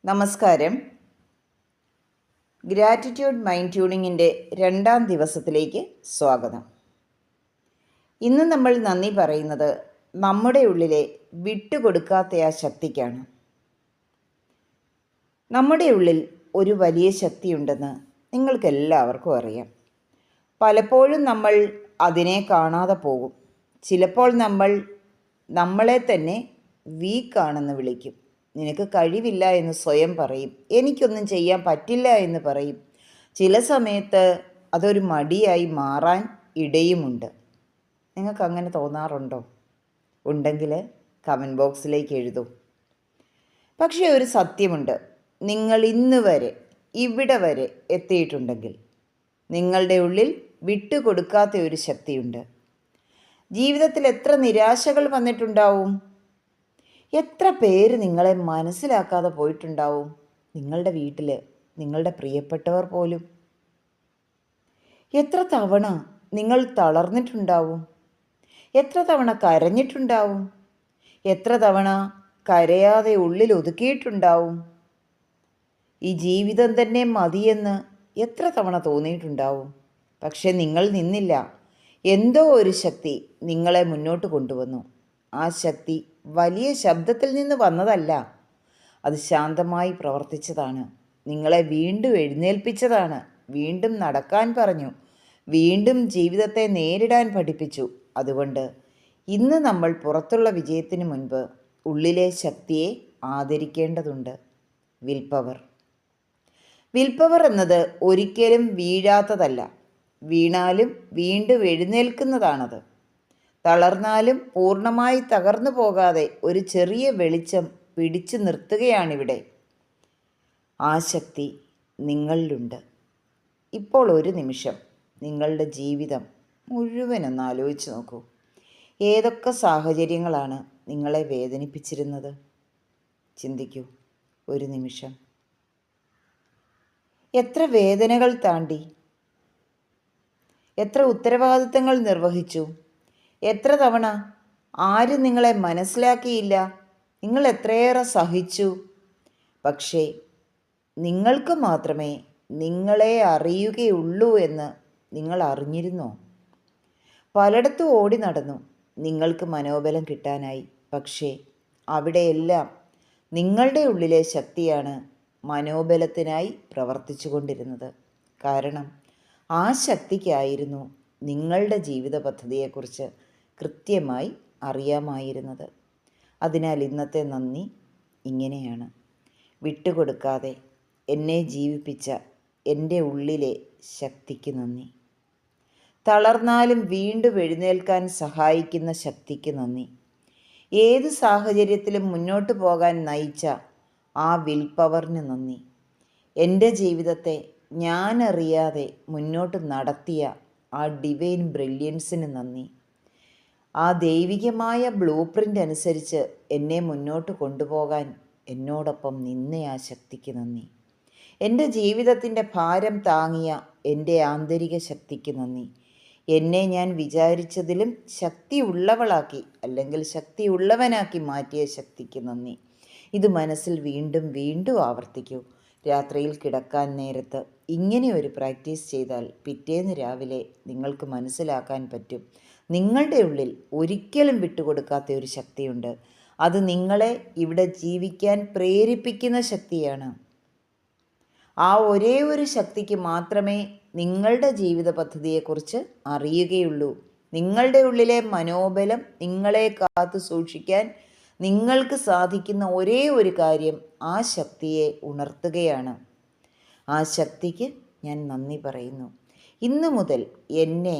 നമസ്കാരം. Gratitude mind ട്യൂണിങ്ങിൻ്റെ 2ാം ദിവസത്തിലേക്ക് സ്വാഗതം. ഇന്ന് നമ്മൾ നന്ദി പറയുന്നത് നമ്മുടെ ഉള്ളിലെ വിട്ടുകൊടുക്കാത്ത ആ ശക്തിക്കാണ്. നമ്മുടെ ഉള്ളിൽ ഒരു വലിയ ശക്തിയുണ്ടെന്ന് നിങ്ങൾക്കെല്ലാവർക്കും അറിയാം. പലപ്പോഴും നമ്മൾ അതിനെ കാണാതെ പോകും. ചിലപ്പോൾ നമ്മൾ നമ്മളെ തന്നെ വീക്കാണെന്ന് വിളിക്കും. നിനക്ക് കഴിവില്ല എന്ന് സ്വയം പറയും. എനിക്കൊന്നും ചെയ്യാൻ പറ്റില്ല എന്ന് പറയും. ചില സമയത്ത് അതൊരു മടിയായി മാറാൻ ഇടയുമുണ്ട്. നിങ്ങൾക്ക് അങ്ങനെ തോന്നാറുണ്ടോ? ഉണ്ടെങ്കിൽ കമൻറ്റ് ബോക്സിലേക്ക് എഴുതൂ. പക്ഷേ ഒരു സത്യമുണ്ട്. നിങ്ങൾ ഇന്ന് വരെ ഇവിടെ വരെ എത്തിയിട്ടുണ്ടെങ്കിൽ നിങ്ങളുടെ ഉള്ളിൽ വിട്ടുകൊടുക്കാത്ത ഒരു ശക്തിയുണ്ട്. ജീവിതത്തിൽ എത്ര നിരാശകൾ വന്നിട്ടുണ്ടാവും. എത്ര പേര് നിങ്ങളെ മനസ്സിലാക്കാതെ പോയിട്ടുണ്ടാവും. നിങ്ങളുടെ വീട്ടിൽ നിങ്ങളുടെ പ്രിയപ്പെട്ടവർ പോലും. എത്ര തവണ നിങ്ങൾ തളർന്നിട്ടുണ്ടാവും. എത്ര തവണ കരഞ്ഞിട്ടുണ്ടാവും. എത്ര തവണ കരയാതെ ഉള്ളിൽ ഒതുക്കിയിട്ടുണ്ടാവും. ഈ ജീവിതം തന്നെ മതിയെന്ന് എത്ര തവണ തോന്നിയിട്ടുണ്ടാവും. പക്ഷെ നിങ്ങൾ നിന്നില്ല. എന്തോ ഒരു ശക്തി നിങ്ങളെ മുന്നോട്ട് കൊണ്ടുവന്നു. ആ ശക്തി വലിയ ശബ്ദത്തിൽ നിന്ന് വന്നതല്ല. അത് ശാന്തമായി പ്രവർത്തിച്ചതാണ്. നിങ്ങളെ വീണ്ടും എഴുന്നേൽപ്പിച്ചതാണ്. വീണ്ടും നടക്കാൻ പറഞ്ഞു. വീണ്ടും ജീവിതത്തെ നേരിടാൻ പഠിപ്പിച്ചു. അതുകൊണ്ട് ഇന്ന് നമ്മൾ പുറത്തുള്ള വിജയത്തിന് മുൻപ് ഉള്ളിലെ ശക്തിയെ ആദരിക്കേണ്ടതുണ്ട്. വിൽപവർ എന്നത് ഒരിക്കലും വീഴാത്തതല്ല. വീണാലും വീണ്ടും എഴുന്നേൽക്കുന്നതാണത്. തളർന്നാലും പൂർണ്ണമായി തകർന്നു പോകാതെ ഒരു ചെറിയ വെളിച്ചം പിടിച്ചു നിർത്തുകയാണിവിടെ. ആ ശക്തി നിങ്ങളിലുണ്ട്. ഇപ്പോൾ ഒരു നിമിഷം നിങ്ങളുടെ ജീവിതം മുഴുവനൊന്ന് ആലോചിച്ച് നോക്കൂ. ഏതൊക്കെ സാഹചര്യങ്ങളാണ് നിങ്ങളെ വേദനിപ്പിച്ചിരുന്നത്? ചിന്തിക്കൂ ഒരു നിമിഷം. എത്ര വേദനകൾ താണ്ടി, എത്ര ഉത്തരവാദിത്തങ്ങൾ നിർവഹിച്ചു. എത്ര തവണ ആരും നിങ്ങളെ മനസ്സിലാക്കിയില്ല. നിങ്ങൾ എത്രയേറെ സഹിച്ചു. പക്ഷേ നിങ്ങൾക്ക് മാത്രമേ നിങ്ങളെ അറിയുകയുള്ളൂ എന്ന് നിങ്ങൾ അറിഞ്ഞിരുന്നോ? പലയിടത്തും ഓടി നടന്നു നിങ്ങൾക്ക് മനോബലം കിട്ടാനായി. പക്ഷേ അവിടെയെല്ലാം നിങ്ങളുടെ ഉള്ളിലെ ശക്തിയാണ് മനോബലത്തിനായി പ്രവർത്തിച്ചു കൊണ്ടിരുന്നത്. കാരണം ആ ശക്തിക്കായിരുന്നു നിങ്ങളുടെ ജീവിത പദ്ധതിയെക്കുറിച്ച് കൃത്യമായി അറിയാമായിരുന്നത്. അതിനാൽ ഇന്നത്തെ നന്ദി ഇങ്ങനെയാണ്. വിട്ടുകൊടുക്കാതെ എന്നെ ജീവിപ്പിച്ച എൻ്റെ ഉള്ളിലെ ശക്തിക്ക് നന്ദി. തളർന്നാലും വീണ്ടും എഴുന്നേൽക്കാൻ സഹായിക്കുന്ന ശക്തിക്ക് നന്ദി. ഏത് സാഹചര്യത്തിലും മുന്നോട്ട് പോകാൻ നയിച്ച ആ വിൽപവറിന് നന്ദി. എൻ്റെ ജീവിതത്തെ ഞാനറിയാതെ മുന്നോട്ട് നടത്തിയ ആ ഡിവൈൻ ബ്രില്യൻസിന് നന്ദി. ആ ദൈവികമായ ബ്ലൂ പ്രിൻ്റ് അനുസരിച്ച് എന്നെ മുന്നോട്ട് കൊണ്ടുപോകാൻ എന്നോടൊപ്പം നിന്ന ആ ശക്തിക്ക് നന്ദി. എൻ്റെ ജീവിതത്തിൻ്റെ ഭാരം താങ്ങിയ എൻ്റെ ആന്തരിക ശക്തിക്ക് നന്ദി. എന്നെ ഞാൻ വിചാരിച്ചതിലും ശക്തിയുള്ളവളാക്കി അല്ലെങ്കിൽ ശക്തിയുള്ളവനാക്കി മാറ്റിയ ശക്തിക്ക് നന്ദി. ഇത് മനസ്സിൽ വീണ്ടും വീണ്ടും ആവർത്തിക്കൂ. രാത്രിയിൽ കിടക്കാൻ നേരത്ത് ഇങ്ങനെ ഒരു പ്രാക്ടീസ് ചെയ്താൽ പിറ്റേന്ന് രാവിലെ നിങ്ങൾക്ക് മനസ്സിലാക്കാൻ പറ്റും. നിങ്ങളുടെ ഉള്ളിൽ ഒരിക്കലും വിട്ടുകൊടുക്കാത്ത ഒരു ശക്തിയുണ്ട്. അത് നിങ്ങളെ ഇവിടെ ജീവിക്കാൻ പ്രേരിപ്പിക്കുന്ന ശക്തിയാണ്. ആ ഒരേ ഒരു ശക്തിക്ക് മാത്രമേ നിങ്ങളുടെ ജീവിത പദ്ധതിയെക്കുറിച്ച് അറിയുകയുള്ളൂ. നിങ്ങളുടെ ഉള്ളിലെ മനോബലം നിങ്ങളെ കാത്തു സൂക്ഷിക്കാൻ നിങ്ങൾക്ക് സാധിക്കുന്ന ഒരേ ഒരു കാര്യം ആ ശക്തിയെ ഉണർത്തുകയാണ്. ആ ശക്തിക്ക് ഞാൻ നന്ദി പറയുന്നു. ഇന്നു മുതൽ എന്നെ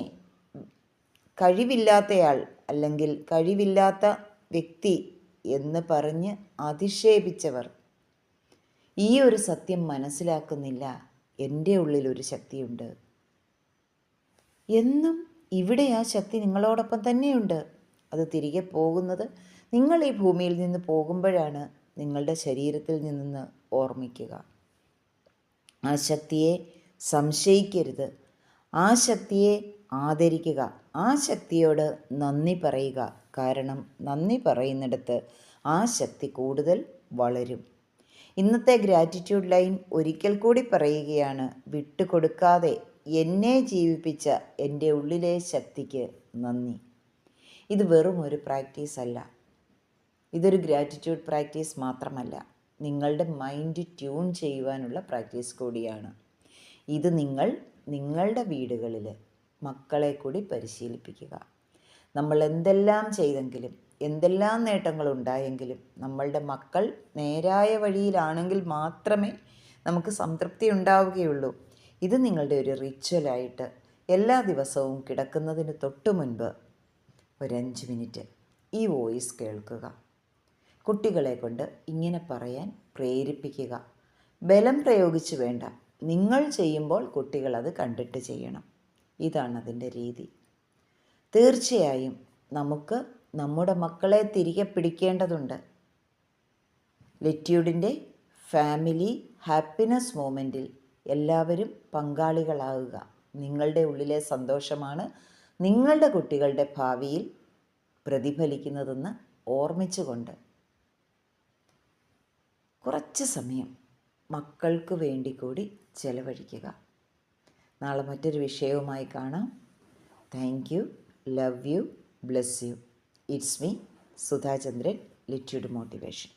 കഴിവില്ലാത്തയാൾ അല്ലെങ്കിൽ കഴിവില്ലാത്ത വ്യക്തി എന്ന് പറഞ്ഞ് അധിക്ഷേപിച്ചവർ ഈ ഒരു സത്യം മനസ്സിലാക്കുന്നില്ല. എൻ്റെ ഉള്ളിലൊരു ശക്തിയുണ്ട്. എന്നും ഇവിടെ ആ ശക്തി നിങ്ങളോടൊപ്പം തന്നെയുണ്ട്. അത് തിരികെ പോകുന്നത് നിങ്ങൾ ഈ ഭൂമിയിൽ നിന്ന് പോകുമ്പോഴാണ്. നിങ്ങളുടെ ശരീരത്തിൽ നിന്ന് ഓർമ്മിക്കുക. ആ ശക്തിയെ സംശയിക്കരുത്. ആ ശക്തിയെ ആദരിക്കുക. ആ ശക്തിയോട് നന്ദി പറയുക. കാരണം നന്ദി പറയുന്നിടത്ത് ആ ശക്തി കൂടുതൽ വളരും. ഇന്നത്തെ ഗ്രാറ്റിറ്റ്യൂഡ് ലൈൻ ഒരിക്കൽ കൂടി പറയുകയാണ്: വിട്ടുകൊടുക്കാതെ എന്നെ ജീവിപ്പിച്ച എൻ്റെ ഉള്ളിലെ ശക്തിക്ക് നന്ദി. ഇത് വെറും ഒരു പ്രാക്ടീസ് അല്ല, ഇതൊരു ഗ്രാറ്റിറ്റ്യൂഡ് പ്രാക്ടീസ് മാത്രമല്ല, നിങ്ങളുടെ മൈൻഡ് ട്യൂൺ ചെയ്യുവാനുള്ള പ്രാക്ടീസ് കൂടിയാണ്. ഇത് നിങ്ങളുടെ വീടുകളിൽ മക്കളെ കൂടി പരിശീലിപ്പിക്കുക. നമ്മൾ എന്തെല്ലാം ചെയ്തെങ്കിലും, എന്തെല്ലാം നേട്ടങ്ങളുണ്ടായെങ്കിലും നമ്മളുടെ മക്കൾ നേരായ വഴിയിലാണെങ്കിൽ മാത്രമേ നമുക്ക് സംതൃപ്തി ഉണ്ടാവുകയുള്ളൂ. ഇത് നിങ്ങളുടെ ഒരു റിച്വലായിട്ട് എല്ലാ ദിവസവും കിടക്കുന്നതിന് തൊട്ട് മുൻപ് ഒരു 5 മിനിറ്റ് ഈ വോയിസ് കേൾക്കുക. കുട്ടികളെ കൊണ്ട് ഇങ്ങനെ പറയാൻ പ്രേരിപ്പിക്കുക. ബലം പ്രയോഗിച്ച് വേണ്ട, നിങ്ങൾ ചെയ്യുമ്പോൾ കുട്ടികൾ അത് കണ്ടിട്ട് ചെയ്യണം. ഇതാണ് അതിൻ്റെ രീതി. തീർച്ചയായും നമുക്ക് നമ്മുടെ മക്കളെ തിരികെ പിടിക്കേണ്ടതുണ്ട്. ലിറ്റ്യൂഡിൻ്റെ ഫാമിലി ഹാപ്പിനെസ് മൂമെൻറ്റിൽ എല്ലാവരും പങ്കാളികളാവുക. നിങ്ങളുടെ ഉള്ളിലെ സന്തോഷമാണ് നിങ്ങളുടെ കുട്ടികളുടെ ഭാവിയിൽ പ്രതിഫലിക്കുന്നതെന്ന് ഓർമ്മിച്ചുകൊണ്ട് കുറച്ച് സമയം മക്കൾക്ക് വേണ്ടി കൂടി ചെലവഴിക്കുക. നാളെ മറ്റൊരു വിഷയവുമായി കാണാം. Thank you, love you, bless you. It's me Sudhachandran, ലിറ്റ്യൂഡ് മോട്ടിവേഷൻ.